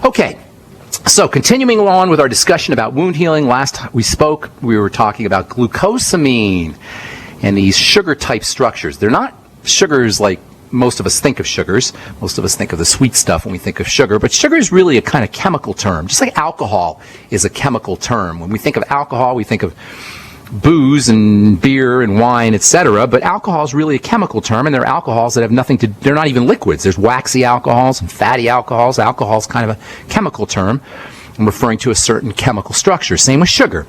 Okay, so continuing on with our discussion about wound healing, last we spoke, we were talking about glucosamine and these sugar-type structures. They're not sugars like most of us think of sugars. Most of us think of the sweet stuff when we think of sugar, but sugar is really a kind of chemical term, just like alcohol is a chemical term. When we think of alcohol, we think of booze and beer and wine, etc., but alcohol is really a chemical term, and there are alcohols that have nothing to, they're not even liquids. There's waxy alcohols and fatty alcohols. Alcohol is kind of a chemical term. I'm referring to a certain chemical structure. Same with sugar.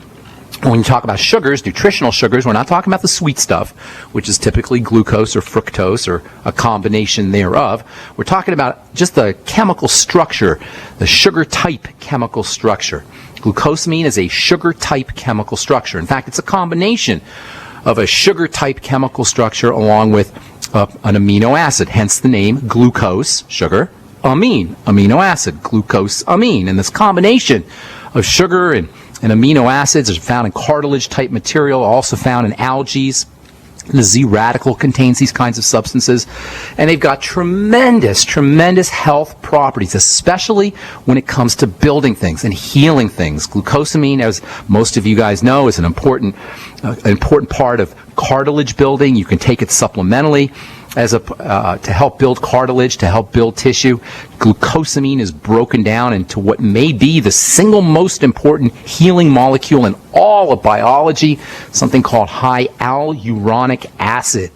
When you talk about sugars, nutritional sugars, we're not talking about the sweet stuff, which is typically glucose or fructose or a combination thereof. We're talking about just the chemical structure, the sugar-type chemical structure. Glucosamine is a sugar-type chemical structure. In fact, it's a combination of a sugar-type chemical structure along with an amino acid, hence the name glucose, sugar, amine, amino acid, glucosamine. And this combination of sugar and amino acids is found in cartilage-type material, also found in algae. The Z radical contains these kinds of substances, and they've got tremendous, tremendous health properties, especially when it comes to building things and healing things. Glucosamine, as most of you guys know, is an important part of cartilage building. You can take it supplementally as to help build cartilage, to help build tissue. Glucosamine is broken down into what may be the single most important healing molecule in all of biology, something called hyaluronic acid.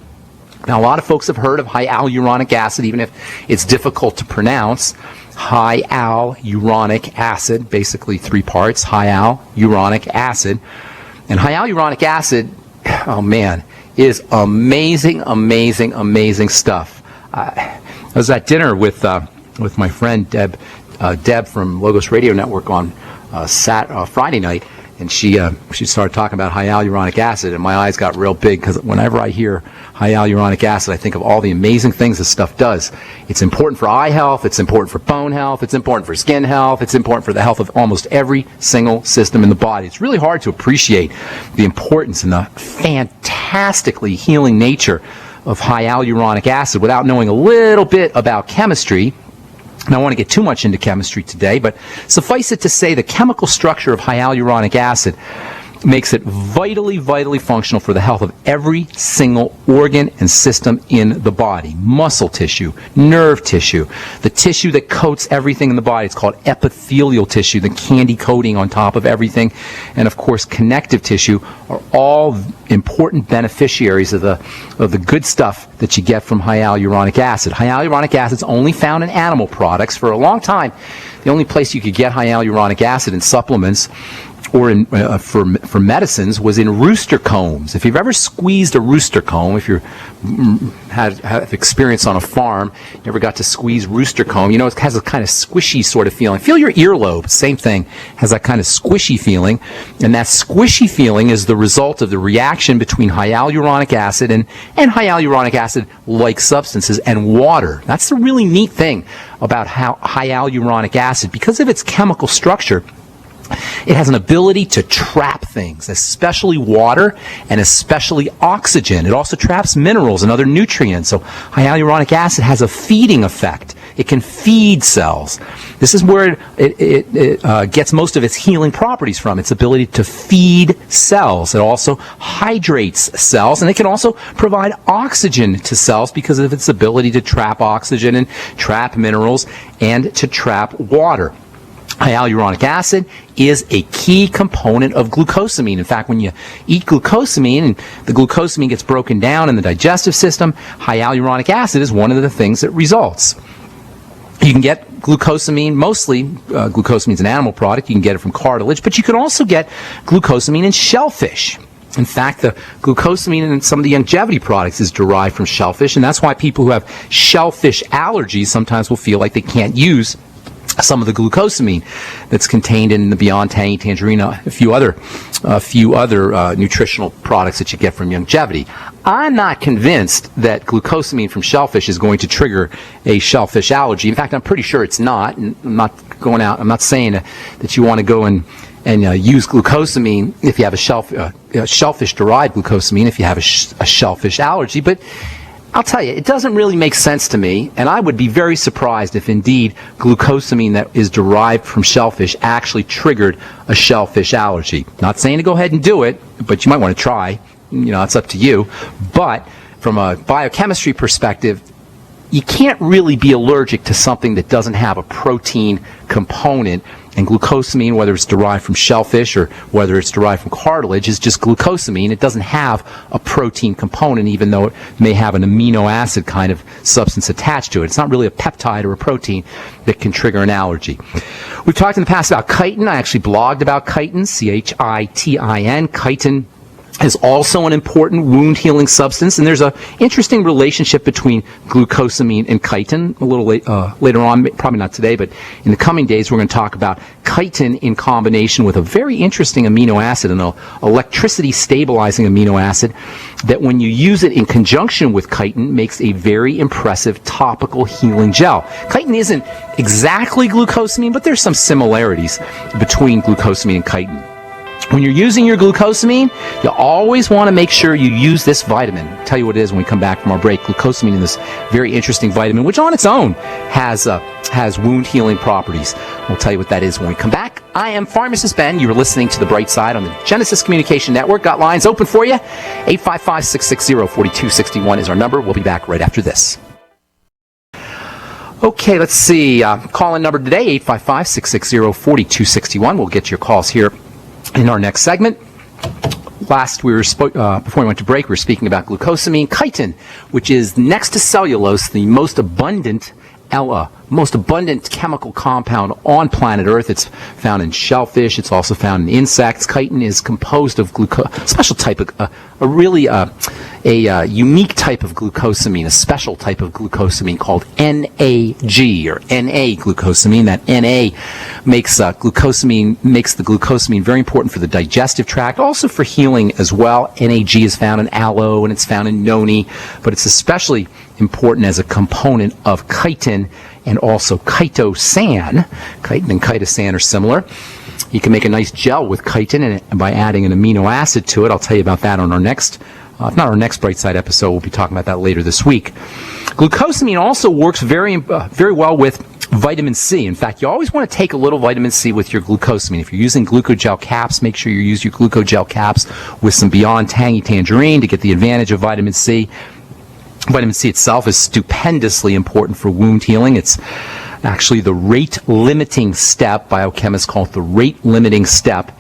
Now, a lot of folks have heard of hyaluronic acid, even if it's difficult to pronounce. Hyaluronic acid, basically three parts, hyaluronic acid. And hyaluronic acid, oh man, is amazing, amazing, amazing stuff. I was at dinner with my friend Deb from Logos Radio Network on Friday night, and she started talking about hyaluronic acid, and my eyes got real big because whenever I hear hyaluronic acid, I think of all the amazing things this stuff does. It's important for eye health, it's important for bone health, it's important for skin health, it's important for the health of almost every single system in the body. It's really hard to appreciate the importance and the fantastically healing nature of hyaluronic acid without knowing a little bit about chemistry. And I don't want to get too much into chemistry today, but suffice it to say the chemical structure of hyaluronic acid makes it vitally, vitally functional for the health of every single organ and system in the body. Muscle tissue, nerve tissue, the tissue that coats everything in the body. It's called epithelial tissue, the candy coating on top of everything. And of course, connective tissue are all important beneficiaries of the good stuff that you get from hyaluronic acid. Hyaluronic acid is only found in animal products. For a long time, the only place you could get hyaluronic acid in supplements or for medicines was in rooster combs. If you've ever squeezed a rooster comb, if you have experience on a farm, you ever got to squeeze rooster comb, you know it has a kind of squishy sort of feeling. Feel your earlobe, same thing, has that kind of squishy feeling, and that squishy feeling is the result of the reaction between hyaluronic acid and hyaluronic acid-like substances and water. That's the really neat thing about hyaluronic acid. Because of its chemical structure, it has an ability to trap things, especially water and especially oxygen. It also traps minerals and other nutrients. So hyaluronic acid has a feeding effect. It can feed cells. This is where it gets most of its healing properties from, its ability to feed cells. It also hydrates cells, and it can also provide oxygen to cells because of its ability to trap oxygen and trap minerals and to trap water. Hyaluronic acid is a key component of glucosamine. In fact, when you eat glucosamine and the glucosamine gets broken down in the digestive system, hyaluronic acid is one of the things that results. You can get glucosamine, mostly glucosamine is an animal product, you can get it from cartilage, but you can also get glucosamine in shellfish. In fact, the glucosamine in some of the longevity products is derived from shellfish, and that's why people who have shellfish allergies sometimes will feel like they can't use some of the glucosamine that's contained in the Beyond Tangy Tangerine, a few other nutritional products that you get from longevity. I'm not convinced that glucosamine from shellfish is going to trigger a shellfish allergy. In fact, I'm pretty sure it's not. And I'm not saying that you want to go and use glucosamine if you have a shellfish-derived glucosamine if you have a shellfish allergy, but I'll tell you, it doesn't really make sense to me, and I would be very surprised if indeed glucosamine that is derived from shellfish actually triggered a shellfish allergy. Not saying to go ahead and do it, but you might want to try. It's up to you. But from a biochemistry perspective, you can't really be allergic to something that doesn't have a protein component. And glucosamine, whether it's derived from shellfish or whether it's derived from cartilage, is just glucosamine. It doesn't have a protein component, even though it may have an amino acid kind of substance attached to it. It's not really a peptide or a protein that can trigger an allergy. We've talked in the past about chitin. I actually blogged about chitin, C-H-I-T-I-N. Chitin is also an important wound healing substance, and there's an interesting relationship between glucosamine and chitin a little later on, probably not today, but in the coming days we're going to talk about chitin in combination with a very interesting amino acid, an electricity stabilizing amino acid that when you use it in conjunction with chitin makes a very impressive topical healing gel. Chitin isn't exactly glucosamine, but there's some similarities between glucosamine and chitin. When you're using your glucosamine, you always want to make sure you use this vitamin. I'll tell you what it is when we come back from our break. Glucosamine is this very interesting vitamin, which on its own has wound healing properties. We'll tell you what that is when we come back. I am Pharmacist Ben. You're listening to The Bright Side on the Genesis Communication Network. Got lines open for you. 855-660-4261 is our number. We'll be back right after this. Okay, let's see. Call-in number today, 855-660-4261. We'll get your calls here in our next segment. Last, before we went to break, we were speaking about glucosamine. Chitin, which is next to cellulose, the most abundant chemical compound on planet Earth. It's found in shellfish. It's also found in insects. Chitin is composed of a special type of, a unique type of glucosamine, a special type of glucosamine called NAG, or Na-glucosamine. That Na makes the glucosamine very important for the digestive tract, also for healing as well. NAG is found in aloe and it's found in noni, but it's especially important as a component of chitin and also chitosan. Chitin and chitosan are similar. You can make a nice gel with chitin and by adding an amino acid to it. I'll tell you about that on our next, if not our next Bright Side episode, we'll be talking about that later this week. Glucosamine also works very well with vitamin C. In fact, you always want to take a little vitamin C with your glucosamine. If you're using glucogel caps, make sure you use your glucogel caps with some Beyond Tangy Tangerine to get the advantage of vitamin C. Vitamin C itself is stupendously important for wound healing. It's actually the rate-limiting step. Biochemists call it the rate-limiting step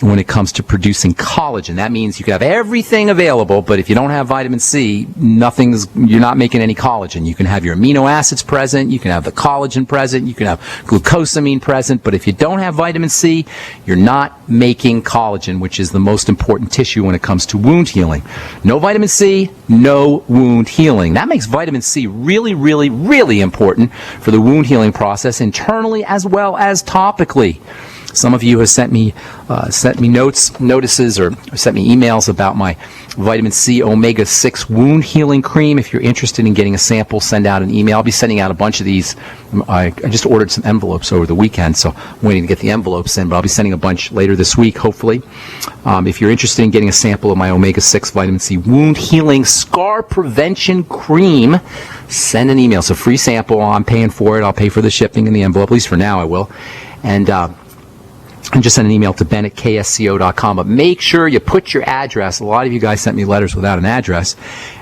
when it comes to producing collagen. That means you can have everything available, but if you don't have vitamin C, you're not making any collagen. You can have your amino acids present, you can have the collagen present, you can have glucosamine present, but if you don't have vitamin C, you're not making collagen, which is the most important tissue when it comes to wound healing. No vitamin C, no wound healing. That makes vitamin C really, really, really important for the wound healing process internally as well as topically. Some of you have sent me notices, or sent me emails about my vitamin C omega-6 wound healing cream. If you're interested in getting a sample, send out an email. I'll be sending out a bunch of these. I just ordered some envelopes over the weekend, so I'm waiting to get the envelopes in, but I'll be sending a bunch later this week, hopefully. If you're interested in getting a sample of my omega-6 vitamin C wound healing scar prevention cream, send an email. It's a free sample. I'm paying for it. I'll pay for the shipping and the envelope. At least for now I will. And just send an email to ben@ksco.com. But make sure you put your address. A lot of you guys sent me letters without an address.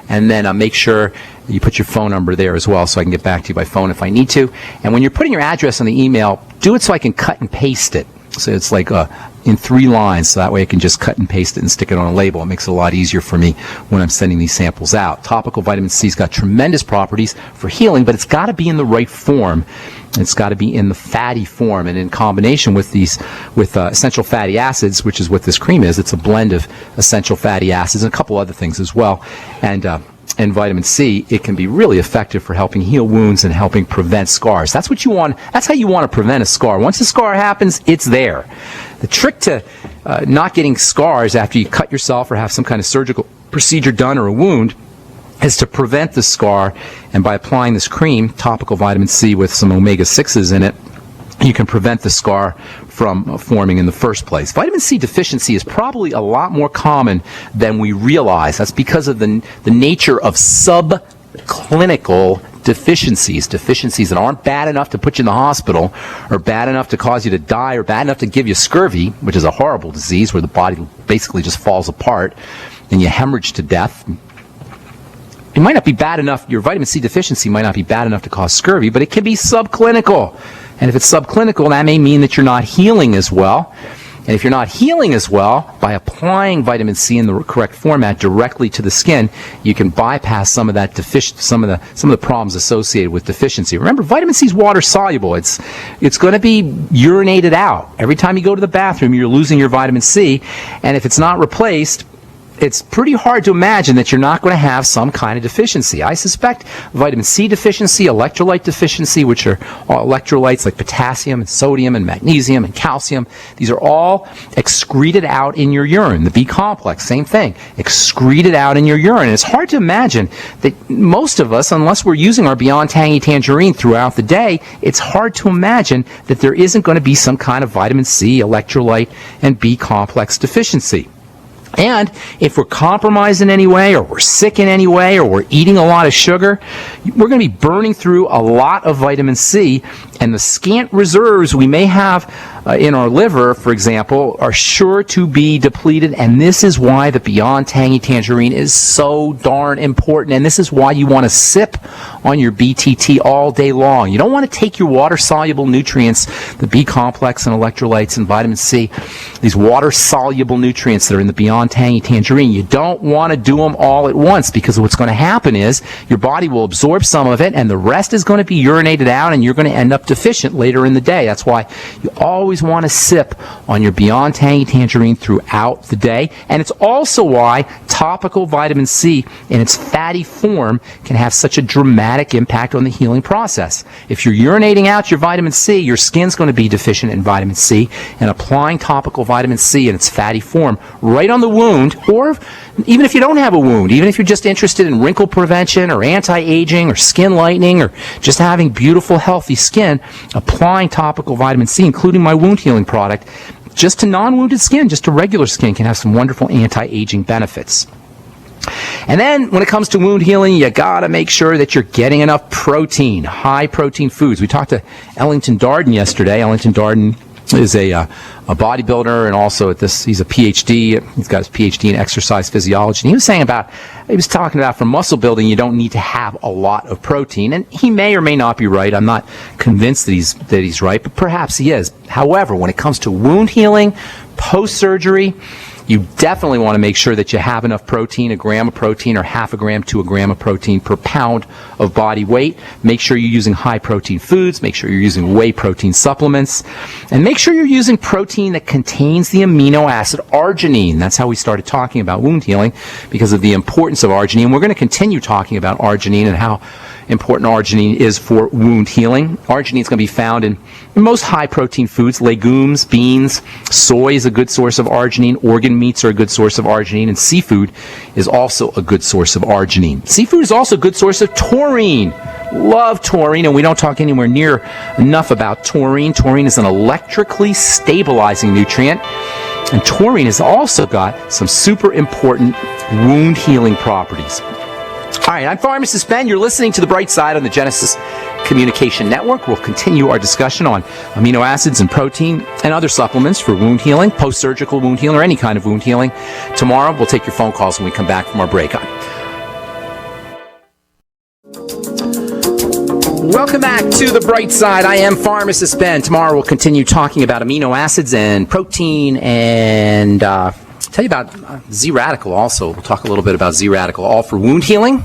And then make sure you put your phone number there as well so I can get back to you by phone if I need to. And when you're putting your address on the email, do it so I can cut and paste it. So it's like in 3 lines, so that way I can just cut and paste it and stick it on a label. It makes it a lot easier for me when I'm sending these samples out. Topical vitamin C's got tremendous properties for healing, but it's got to be in the right form. It's got to be in the fatty form, and in combination with essential fatty acids, which is what this cream is. It's a blend of essential fatty acids and a couple other things as well. And vitamin C, it can be really effective for helping heal wounds and helping prevent scars. That's what you want. That's how you want to prevent a scar. Once a scar happens, it's there. The trick to not getting scars after you cut yourself or have some kind of surgical procedure done or a wound is to prevent the scar, and by applying this cream, topical vitamin C with some omega-6s in it, you can prevent the scar from forming in the first place. Vitamin C deficiency is probably a lot more common than we realize. That's because of the nature of subclinical deficiencies that aren't bad enough to put you in the hospital or bad enough to cause you to die or bad enough to give you scurvy, which is a horrible disease where the body basically just falls apart and you hemorrhage to death. It might not be bad enough, your vitamin C deficiency might not be bad enough to cause scurvy, but it can be subclinical. And if it's subclinical, that may mean that you're not healing as well. And if you're not healing as well, by applying vitamin C in the correct format directly to the skin, you can bypass some of that some of the problems associated with deficiency. Remember, vitamin C is water soluble. It's going to be urinated out. Every time you go to the bathroom, you're losing your vitamin C, and if it's not replaced, it's pretty hard to imagine that you're not going to have some kind of deficiency. I suspect vitamin C deficiency, electrolyte deficiency, which are all electrolytes like potassium and sodium and magnesium and calcium. These are all excreted out in your urine. The B complex, same thing, excreted out in your urine. And it's hard to imagine that most of us, unless we're using our Beyond Tangy Tangerine throughout the day, it's hard to imagine that there isn't going to be some kind of vitamin C, electrolyte, and B complex deficiency. And if we're compromised in any way, or we're sick in any way, or we're eating a lot of sugar, we're going to be burning through a lot of vitamin C, and the scant reserves we may have in our liver, for example, are sure to be depleted, and this is why the Beyond Tangy Tangerine is so darn important, and this is why you want to sip on your BTT all day long. You don't want to take your water-soluble nutrients, the B complex and electrolytes and vitamin C, these water-soluble nutrients that are in the Beyond Tangy Tangerine. You don't want to do them all at once, because what's going to happen is your body will absorb some of it, and the rest is going to be urinated out, and you're going to end up deficient later in the day. That's why you always want to sip on your Beyond Tangy Tangerine throughout the day. And it's also why topical vitamin C in its fatty form can have such a dramatic impact on the healing process. If you're urinating out your vitamin C, your skin's going to be deficient in vitamin C, and applying topical vitamin C in its fatty form right on the wound, or even if you don't have a wound, even if you're just interested in wrinkle prevention or anti-aging or skin lightening or just having beautiful, healthy skin, applying topical vitamin C, including my wound healing product, just to non-wounded skin, just to regular skin, can have some wonderful anti-aging benefits. And then when it comes to wound healing, you got to make sure that you're getting enough protein, high protein foods. We talked to Ellington Darden yesterday. Ellington Darden is a bodybuilder, and also he's a PhD. He's got his PhD in exercise physiology. And he was talking about for muscle building, you don't need to have a lot of protein. And he may or may not be right. I'm not convinced that he's right, but perhaps he is. However, when it comes to wound healing, post-surgery, you definitely want to make sure that you have enough protein, a gram of protein or half a gram to a gram of protein per pound of body weight. Make sure you're using high protein foods. Make sure you're using whey protein supplements. And make sure you're using protein that contains the amino acid arginine. That's how we started talking about wound healing, because of the importance of arginine. We're going to continue talking about arginine and how important arginine is for wound healing. Arginine is going to be found in most high protein foods, legumes, beans. Soy is a good source of arginine. Organ meats are a good source of arginine, and seafood is also a good source of arginine. Seafood is also a good source of taurine. Love taurine, and we don't talk anywhere near enough about taurine. Taurine is an electrically stabilizing nutrient, and taurine has also got some super important wound healing properties. All right, I'm Pharmacist Ben. You're listening to The Bright Side on the Genesis Communication Network. We'll continue our discussion on amino acids and protein and other supplements for wound healing, post-surgical wound healing, or any kind of wound healing. Tomorrow, we'll take your phone calls when we come back from our break. Welcome back to The Bright Side. I am Pharmacist Ben. Tomorrow, we'll continue talking about amino acids and protein, and tell you about Z-Radical also. We'll talk a little bit about Z-Radical, all for wound healing,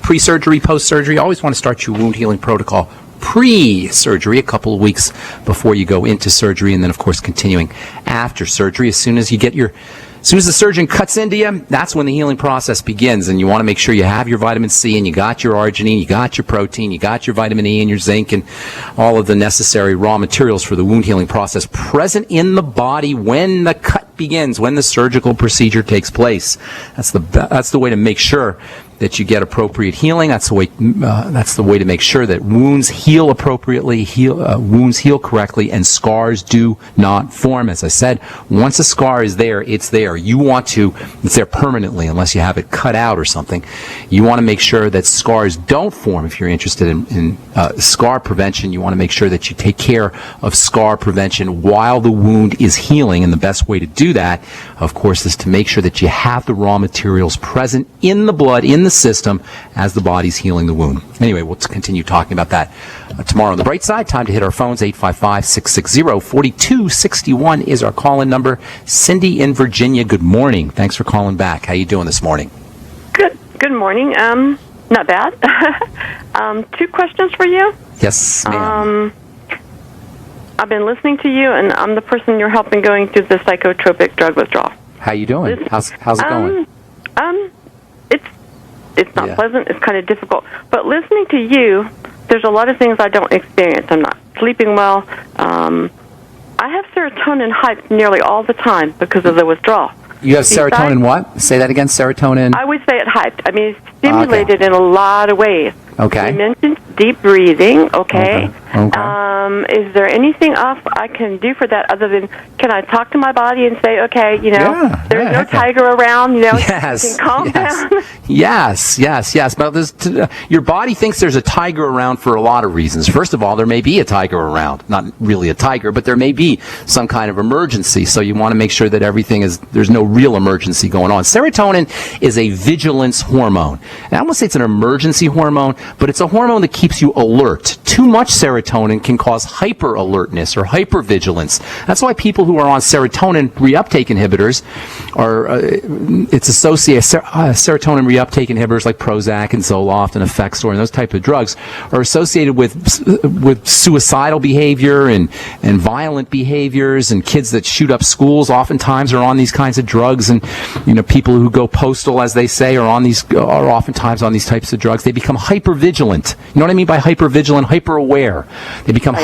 pre-surgery, post-surgery. Always want to start your wound healing protocol pre-surgery, a couple of weeks before you go into surgery, and then, of course, continuing after surgery. As soon as the surgeon cuts into you, that's when the healing process begins, and you want to make sure you have your vitamin C, and you got your arginine, you got your protein, you got your vitamin E and your zinc, and all of the necessary raw materials for the wound healing process present in the body when the cut begins, when the surgical procedure takes place. That's the way to make sure that you get appropriate healing. That's the way to make sure that wounds heal appropriately, wounds heal correctly, and scars do not form. As I said, once a scar is there, it's there. It's there permanently unless you have it cut out or something. You want to make sure that scars don't form. If you're interested in scar prevention, you want to make sure that you take care of scar prevention while the wound is healing. And the best way to do that, of course, is to make sure that you have the raw materials present in the blood, in the system, as the body's healing the wound. Anyway, we'll continue talking about that tomorrow. On the bright side, time to hit our phones. 855-660-4261 is our call-in number. Cindy in Virginia, good morning. Thanks for calling back. How you doing this morning? Good morning. Not bad. 2 questions for you. Yes, ma'am. I've been listening to you, and I'm the person you're helping going through the psychotropic drug withdrawal. How you doing? How's it going? It's not pleasant. It's kind of difficult. But listening to you, there's a lot of things I don't experience. I'm not sleeping well. I have serotonin hyped nearly all the time because of the withdrawal. You have serotonin what? Say that again, serotonin? I would say it hyped. I mean, it's stimulated in a lot of ways. Okay. You mentioned deep breathing, okay. Is there anything else I can do for that other than, can I talk to my body and say, okay, there's no tiger around, yes, you can calm down? Yes. But your body thinks there's a tiger around for a lot of reasons. First of all, there may be a tiger around. Not really a tiger, but there may be some kind of emergency. So you want to make sure that there's no real emergency going on. Serotonin is a vigilance hormone. And I don't want to say it's an emergency hormone, but it's a hormone that keeps you alert. Too much serotonin can cause hyper-alertness or hypervigilance. That's why people who are on serotonin reuptake inhibitors it's associated, serotonin reuptake inhibitors like Prozac and Zoloft and Effexor and those type of drugs are associated with suicidal behavior and violent behaviors, and kids that shoot up schools oftentimes are on these kinds of drugs, and people who go postal, as they say, are oftentimes on these types of drugs. They become hypervigilant. You know what I mean by hypervigilant? Hyper-aware. They become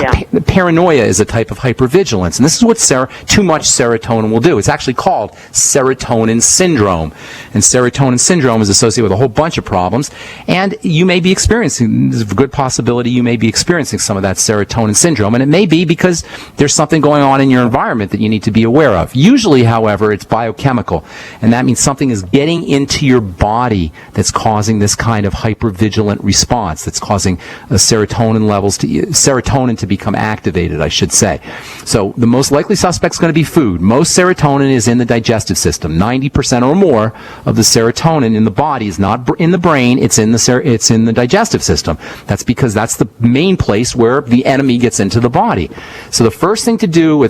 paranoia is a type of hypervigilance, and this is what too much serotonin will do. It's actually called serotonin syndrome, and serotonin syndrome is associated with a whole bunch of problems, and you may be experiencing, there's a good possibility you may be experiencing some of that serotonin syndrome, and it may be because there's something going on in your environment that you need to be aware of. Usually, however, it's biochemical, and that means something is getting into your body that's causing this kind of hypervigilant response, that's causing serotonin to become activated, I should say. So the most likely suspect is going to be food. Most serotonin is in the digestive system. 90% or more of the serotonin in the body is not in the brain, it's in the digestive system. That's because that's the main place where the enemy gets into the body. So the first thing to do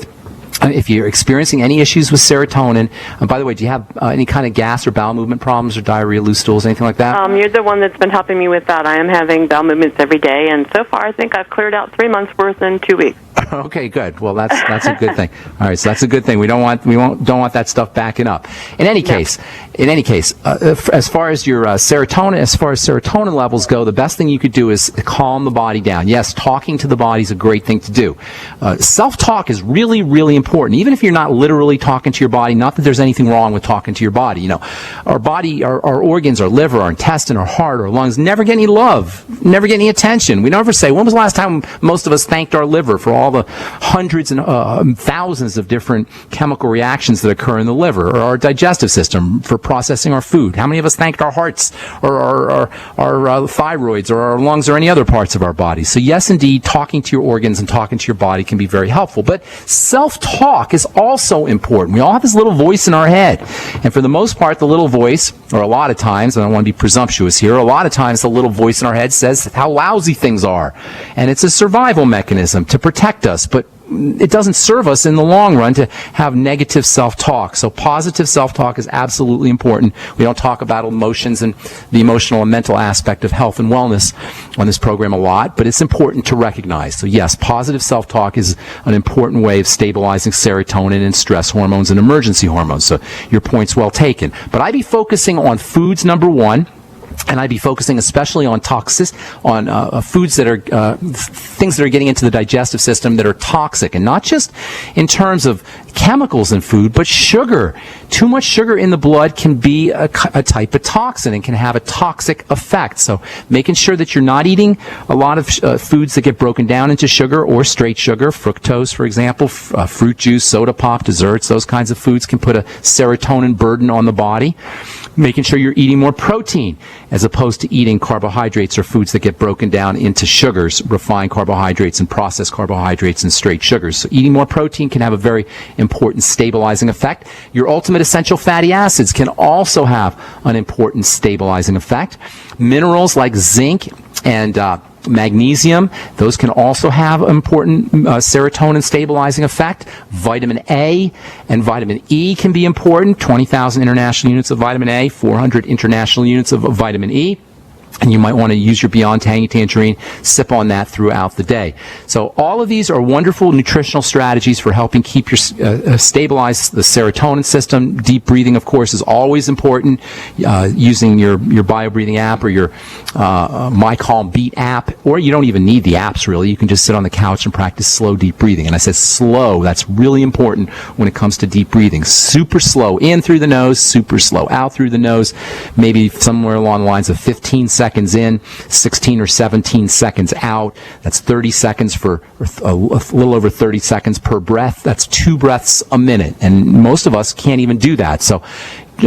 if you're experiencing any issues with serotonin, by the way, do you have any kind of gas or bowel movement problems or diarrhea, loose stools, anything like that? You're the one that's been helping me with that. I am having bowel movements every day, and so far I think I've cleared out 3 months worth in 2 weeks. Okay, good. Well, that's a good thing. All right, so that's a good thing. Don't want that stuff backing up. In any case, as far as your serotonin levels go, the best thing you could do is calm the body down. Yes, talking to the body is a great thing to do. Self-talk is really, really important. Even if you're not literally talking to your body, not that there's anything wrong with talking to your body. Our body, our organs, our liver, our intestine, our heart, our lungs never get any love, never get any attention. We never say, when was the last time most of us thanked our liver for all the hundreds and thousands of different chemical reactions that occur in the liver, or our digestive system for processing our food? How many of us thanked our hearts or our thyroids or our lungs or any other parts of our body? So yes, indeed, talking to your organs and talking to your body can be very helpful. But self-talk is also important. We all have this little voice in our head. And for the most part, the little voice, or a lot of times, and I don't want to be presumptuous here, a lot of times the little voice in our head says how lousy things are. And it's a survival mechanism to protect us. But it doesn't serve us in the long run to have negative self-talk. So positive self-talk is absolutely important. We don't talk about emotions and the emotional and mental aspect of health and wellness on this program a lot, but it's important to recognize. So yes, positive self-talk is an important way of stabilizing serotonin and stress hormones and emergency hormones. So your point's well taken. But I'd be focusing on foods, number one. And I'd be focusing especially on foods that are things that are getting into the digestive system that are toxic, and not just in terms of chemicals in food, but sugar. Too much sugar in the blood can be a type of toxin and can have a toxic effect. So making sure that you're not eating a lot of foods that get broken down into sugar or straight sugar, fructose, for example, fruit juice, soda pop, desserts, those kinds of foods can put a serotonin burden on the body. Making sure you're eating more protein as opposed to eating carbohydrates or foods that get broken down into sugars, refined carbohydrates and processed carbohydrates and straight sugars. So eating more protein can have a very important stabilizing effect. Your ultimate essential fatty acids can also have an important stabilizing effect. Minerals like zinc and magnesium, those can also have important serotonin stabilizing effect. Vitamin A and vitamin E can be important. 20,000 international units of vitamin A, 400 international units of vitamin E. And you might want to use your Beyond Tangy Tangerine, sip on that throughout the day. So all of these are wonderful nutritional strategies for helping keep your stabilize the serotonin system. Deep breathing, of course, is always important. Using your BioBreathing app or your My Calm Beat app, or you don't even need the apps really. You can just sit on the couch and practice slow, deep breathing. And I said slow. That's really important when it comes to deep breathing. Super slow in through the nose, super slow out through the nose. Maybe somewhere along the lines of 15 seconds in, 16 or 17 seconds out. That's 30 seconds for a little over 30 seconds per breath. That's 2 breaths a minute. And most of us can't even do that. So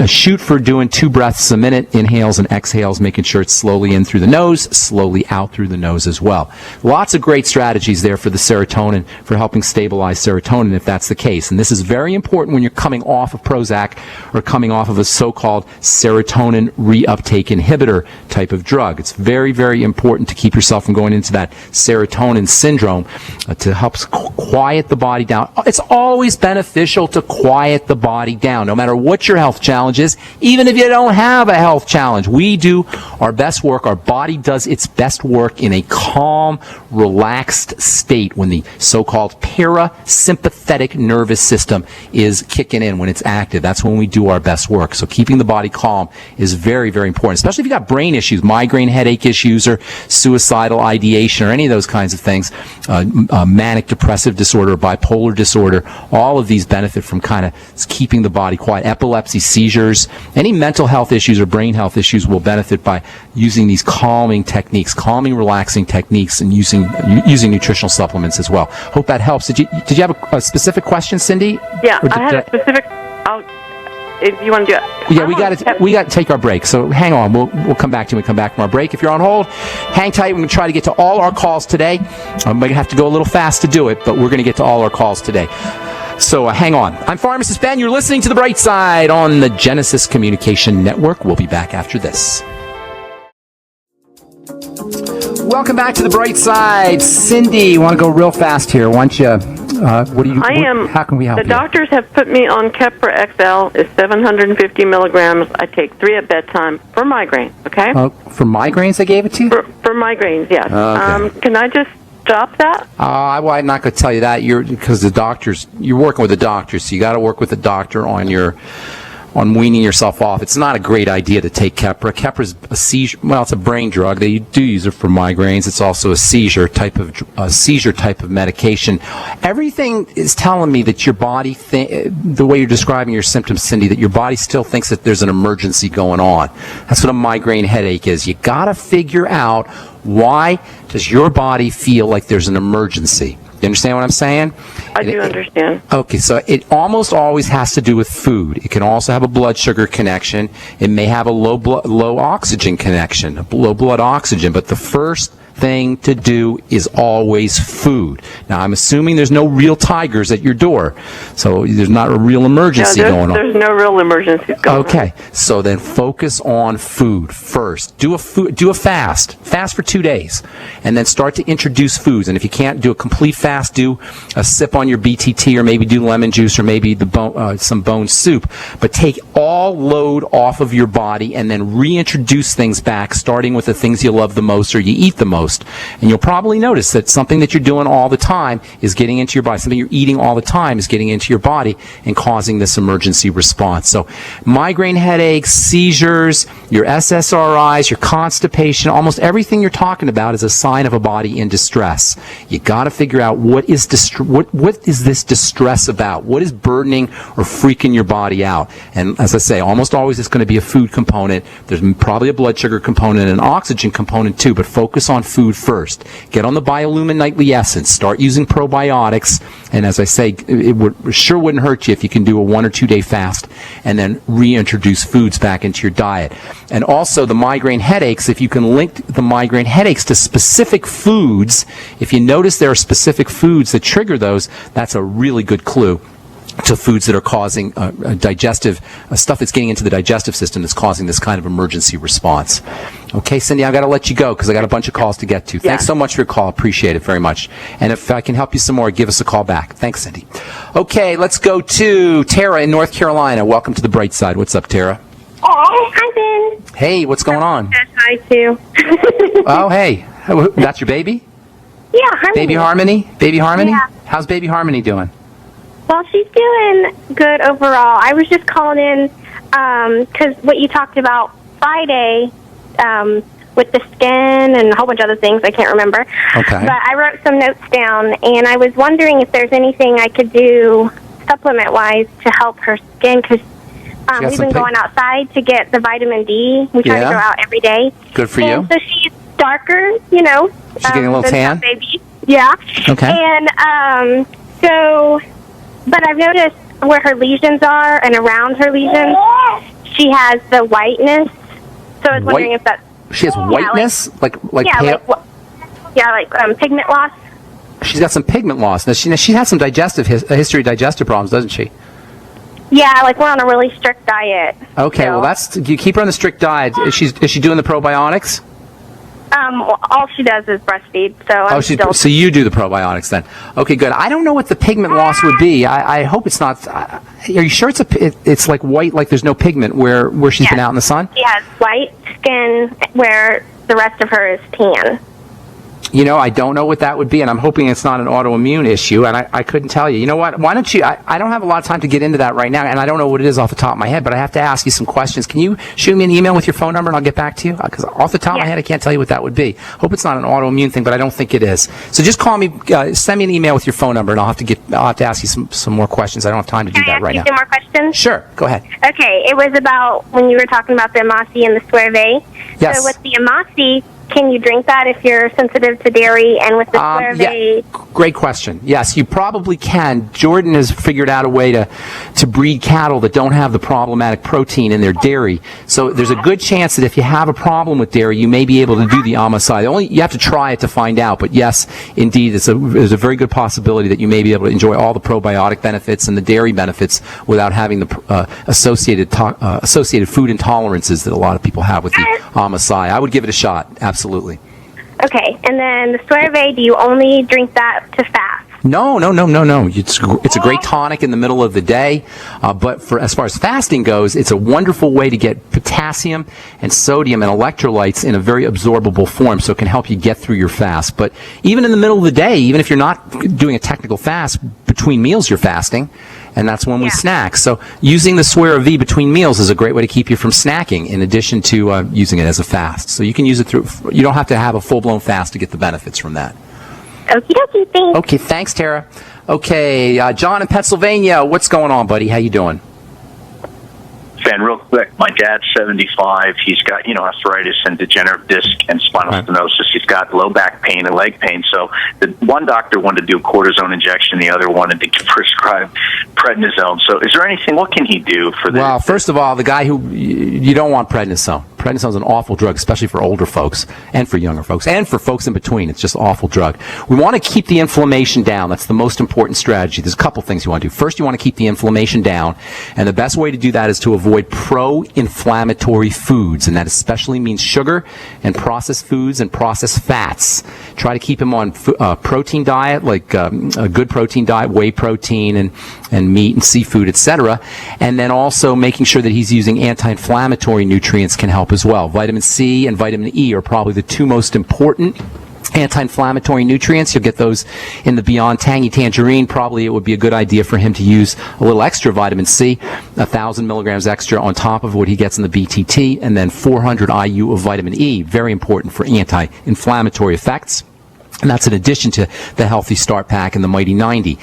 shoot for doing 2 breaths a minute, inhales and exhales, making sure it's slowly in through the nose, slowly out through the nose as well. Lots of great strategies there for the serotonin, for helping stabilize serotonin if that's the case. And this is very important when you're coming off of Prozac or coming off of a so-called serotonin reuptake inhibitor type of drug. It's very, very important to keep yourself from going into that serotonin syndrome to help quiet the body down. It's always beneficial to quiet the body down, no matter what your health challenges, even if you don't have a health challenge. We do our best work. Our body does its best work in a calm, relaxed state when the so-called parasympathetic nervous system is kicking in, when it's active. That's when we do our best work. So keeping the body calm is very, very important, especially if you've got brain issues, migraine headache issues, or suicidal ideation, or any of those kinds of things, manic depressive disorder, bipolar disorder. All of these benefit from kind of keeping the body quiet. Epilepsy, seizures, any mental health issues or brain health issues will benefit by using these calming techniques, calming, relaxing techniques, and using nutritional supplements as well. Hope that helps. Did you have a specific question, Cindy? Yeah, I had a specific. If you want to do it. Yeah, we got to take our break. So hang on. We'll come back to you when we come back from our break. If you're on hold, hang tight. We're going to try to get to all our calls today. I'm going to have to go a little fast to do it, but we're going to get to all our calls today. So hang on. I'm Pharmacist Ben. You're listening to The Bright Side on the Genesis Communication Network. We'll be back after this. Welcome back to The Bright Side. Cindy, you want to go real fast here? Why don't you... how can we help you? The doctors have put me on Kepra XL. It's 750 milligrams. I take 3 at bedtime for migraine, okay? For migraines they gave it to you? For migraines, yes. Okay. Can I just stop that? Well, I'm not going to tell you that. Because you're working with a doctor, so you got to work with a doctor on weaning yourself off. It's not a great idea to take Kepra. Kepra's a seizure. Well, it's a brain drug. They do use it for migraines. It's also a seizure type of medication. Everything is telling me that your body, the way you're describing your symptoms, Cindy, that your body still thinks that there's an emergency going on. That's what a migraine headache is. You got to figure out, why does your body feel like there's an emergency? You understand what I'm saying? I do understand. Okay, so it almost always has to do with food. It can also have a blood sugar connection. It may have a low oxygen connection, low blood oxygen. But the first thing to do is always food. Now, I'm assuming there's no real tigers at your door, so there's not a real emergency going on. There's no real emergency going on. Okay, so then focus on food first. Do a fast. Fast for 2 days, and then start to introduce foods. And if you can't do a complete fast, do a sip on your BTT, or maybe do lemon juice, or maybe some bone soup. But take all load off of your body, and then reintroduce things back, starting with the things you love the most or you eat the most. almost. And you'll probably notice that something that you're doing all the time is getting into your body. Something you're eating all the time is getting into your body and causing this emergency response. So migraine headaches, seizures, your SSRIs, your constipation, almost everything you're talking about is a sign of a body in distress. You got to figure out what is this distress about? What is burdening or freaking your body out? And as I say, almost always it's going to be a food component. There's probably a blood sugar component and an oxygen component too, but focus on food first. Get on the Biolumin Nightly Essence. Start using probiotics. And as I say, it sure wouldn't hurt you if you can do a 1 or 2 day fast and then reintroduce foods back into your diet. And also the migraine headaches, if you can link the migraine headaches to specific foods, if you notice there are specific foods that trigger those, that's a really good clue to foods that are causing digestive stuff that's getting into the digestive system that's causing this kind of emergency response. Okay, Cindy, I've got to let you go because I got a bunch of calls to get to. Yeah. Thanks so much for your call. Appreciate it very much. And if I can help you some more, give us a call back. Thanks, Cindy. Okay, let's go to Tara in North Carolina. Welcome to the bright side. What's up, Tara? Oh, hi, Ben. Hey, what's going on? Hi, too. Oh, hey. That's your baby? Yeah, Harmony. Baby Harmony? Baby Harmony? Yeah. How's Baby Harmony doing? Well, she's doing good overall. I was just calling in because what you talked about Friday with the skin and a whole bunch of other things, I can't remember. Okay. But I wrote some notes down, and I was wondering if there's anything I could do supplement-wise to help her skin because we've been going outside to get the vitamin D. We try to go out every day. Good for and you. So she's darker, you know. She's getting a little than tan? Baby. Yeah. Okay. And but I've noticed where her lesions are and around her lesions, she has the whiteness. So I was wondering if that's... She has whiteness? Pigment loss. She's got some pigment loss. Now, she has some history of digestive problems, doesn't she? Yeah, we're on a really strict diet. Okay, so. well, you keep her on the strict diet. Is she doing the probiotics? All she does is breastfeed, so so you do the probiotics then. Okay, good. I don't know what the pigment loss would be. I hope it's not. Are you sure it's like white, like there's no pigment where she's been out in the sun? She has white skin where the rest of her is tan. You know, I don't know what that would be, and I'm hoping it's not an autoimmune issue, and I couldn't tell you. You know what? Why don't you... I don't have a lot of time to get into that right now, and I don't know what it is off the top of my head, but I have to ask you some questions. Can you shoot me an email with your phone number, and I'll get back to you? Because off the top of my head, I can't tell you what that would be. Hope it's not an autoimmune thing, but I don't think it is. So just call me, send me an email with your phone number, and I'll have to ask you some more questions. I don't have time to do that right now. Can I ask you some more questions? Sure. Go ahead. Okay. It was about when you were talking about the Amasi and the Suero Viv. Yes. So with the Amasi, can you drink that if you're sensitive to dairy? And with the Suero Viv... Great question. Yes, you probably can. Jordan has figured out a way to breed cattle that don't have the problematic protein in their dairy. So there's a good chance that if you have a problem with dairy, you may be able to do the Amasi. You have to try it to find out. But yes, indeed, there's a very good possibility that you may be able to enjoy all the probiotic benefits and the dairy benefits without having the associated food intolerances that a lot of people have with the Amasi. I would give it a shot. Absolutely. Okay, and then the Suero Viv, do you only drink that to fast? No. It's a great tonic in the middle of the day, but as far as fasting goes, it's a wonderful way to get potassium and sodium and electrolytes in a very absorbable form, so it can help you get through your fast. But even in the middle of the day, even if you're not doing a technical fast, between meals you're fasting, and that's when we snack. So using the Suero Viv between meals is a great way to keep you from snacking, in addition to using it as a fast. So you can use it you don't have to have a full-blown fast to get the benefits from that. Okie dokie, thanks. Okay, thanks, Tara. Okay, John in Pennsylvania, what's going on, buddy? How you doing? Ben, real quick, my dad's 75. He's got, arthritis and degenerative disc and spinal stenosis. He's got low back pain and leg pain. So the one doctor wanted to do a cortisone injection. The other wanted to prescribe prednisone. So is there anything, what can he do for this? Well, first of all, the guy you don't want prednisone. Prednisone is an awful drug, especially for older folks and for younger folks and for folks in between. It's just an awful drug. We want to keep the inflammation down. That's the most important strategy. There's a couple things you want to do. First, you want to keep the inflammation down, and the best way to do that is to avoid pro-inflammatory foods, and that especially means sugar and processed foods and processed fats. Try to keep him on a protein diet, like a good protein diet, whey protein and meat and seafood, etc. And then also making sure that he's using anti-inflammatory nutrients can help as well. Vitamin C and vitamin E are probably the two most important anti-inflammatory nutrients. You'll get those in the Beyond Tangy Tangerine. Probably it would be a good idea for him to use a little extra vitamin C, 1,000 milligrams extra on top of what he gets in the BTT, and then 400 IU of vitamin E. Very important for anti-inflammatory effects. And that's in addition to the Healthy Start Pack and the Mighty 90.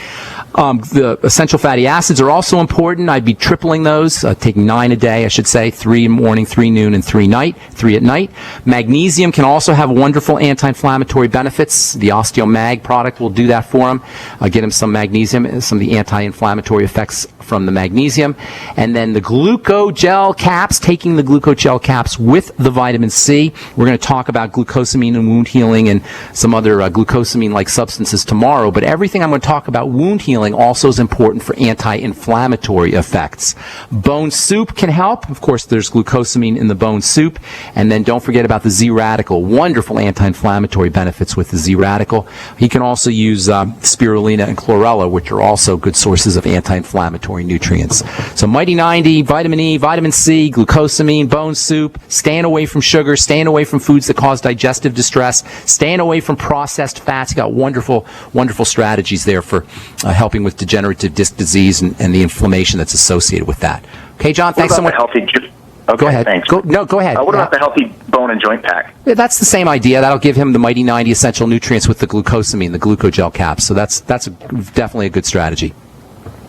The essential fatty acids are also important. I'd be tripling those, taking 9 a day, I should say, 3 in the morning, 3 noon, and 3 at night. Magnesium can also have wonderful anti-inflammatory benefits. The OsteoMag product will do that for him. Get him some magnesium, some of the anti-inflammatory effects from the magnesium. And then the glucogel caps, taking the glucogel caps with the vitamin C. We're going to talk about glucosamine and wound healing and some other glucosamine-like substances tomorrow, but everything I'm going to talk about wound healing also is important for anti-inflammatory effects. Bone soup can help. Of course, there's glucosamine in the bone soup. And then don't forget about the Z-radical. Wonderful anti-inflammatory benefits with the Z-radical. He can also use spirulina and chlorella, which are also good sources of anti-inflammatory nutrients. So Mighty 90, vitamin E, vitamin C, glucosamine, bone soup, staying away from sugar, staying away from foods that cause digestive distress, staying away from processed fats. You got wonderful strategies there for helping with degenerative disc disease and the inflammation that's associated with that. Okay, John, thanks so much. Okay, go ahead. Thanks. Go ahead. What about the Healthy Bone and Joint Pack? Yeah, that's the same idea. That'll give him the Mighty 90 essential nutrients with the glucosamine, the glucogel caps. So that's definitely a good strategy.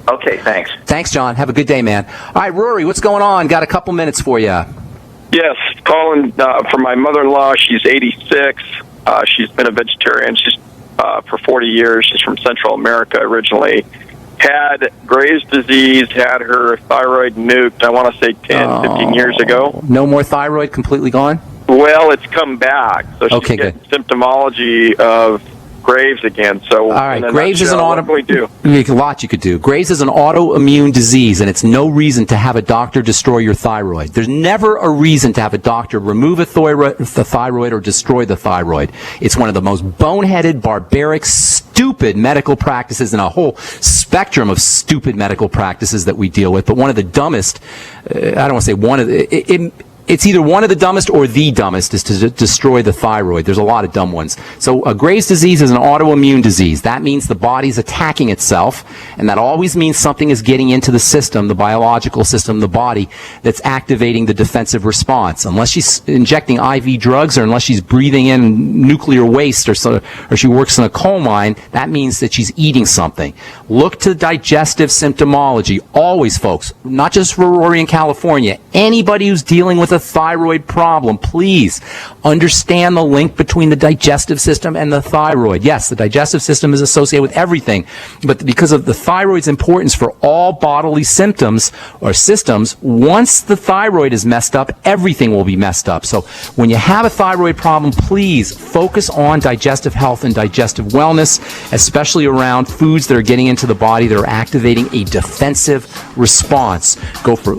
Okay, thanks. Thanks, John. Have a good day, man. All right, Rory, what's going on? Got a couple minutes for you. Yes, calling for my mother-in-law. She's 86. She's been a vegetarian for 40 years. She's from Central America originally. Had Graves' disease, had her thyroid nuked, I want to say 15 years ago. No more thyroid, completely gone? Well, it's come back. So she's getting symptomology of Graves again. So, all right, Graves is an a lot you could do. Graves is an autoimmune disease, and it's no reason to have a doctor destroy your thyroid. There's never a reason to have a doctor remove the thyroid or destroy the thyroid. It's one of the most boneheaded, barbaric, stupid medical practices in a whole spectrum of stupid medical practices that we deal with. But one of the dumbest, I don't want to say one of the, it's either one of the dumbest or the dumbest is to destroy the thyroid. There's a lot of dumb ones. So Graves' disease is an autoimmune disease. That means the body's attacking itself, and that always means something is getting into the system, the biological system, the body, that's activating the defensive response. Unless she's injecting IV drugs or unless she's breathing in nuclear waste or she works in a coal mine, that means that she's eating something. Look to digestive symptomology. Always, folks, not just for Rory in California. Anybody who's dealing with a thyroid problem, please understand the link between the digestive system and the thyroid. Yes, the digestive system is associated with everything, but because of the thyroid's importance for all bodily symptoms or systems, once the thyroid is messed up, everything will be messed up. So when you have a thyroid problem, please focus on digestive health and digestive wellness, especially around foods that are getting into the body that are activating a defensive response. Go for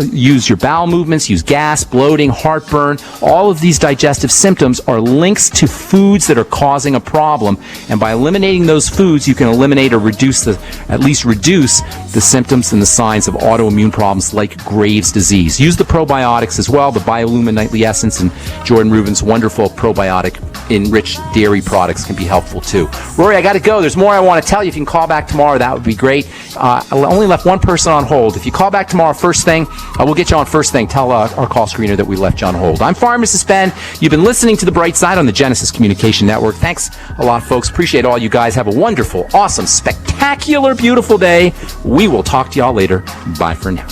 use your bowel movements, use gas, bloating, heartburn. All of these digestive symptoms are links to foods that are causing a problem, and by eliminating those foods, you can eliminate or at least reduce the symptoms and the signs of autoimmune problems like Graves' disease. Use the probiotics as well. The Biolumin Nightly Essence and Jordan Rubin's wonderful probiotic-enriched dairy products can be helpful too. Rory, I got to go. There's more I want to tell you. If you can call back tomorrow, that would be great. I only left one person on hold. If you call back tomorrow first thing, we'll get you on first thing. Tell our call screener that we left you on hold. I'm Pharmacist Ben. You've been listening to The Bright Side on the Genesis Communication Network. Thanks a lot, folks. Appreciate all you guys. Have a wonderful, awesome, spectacular, beautiful day. We will talk to y'all later. Bye for now.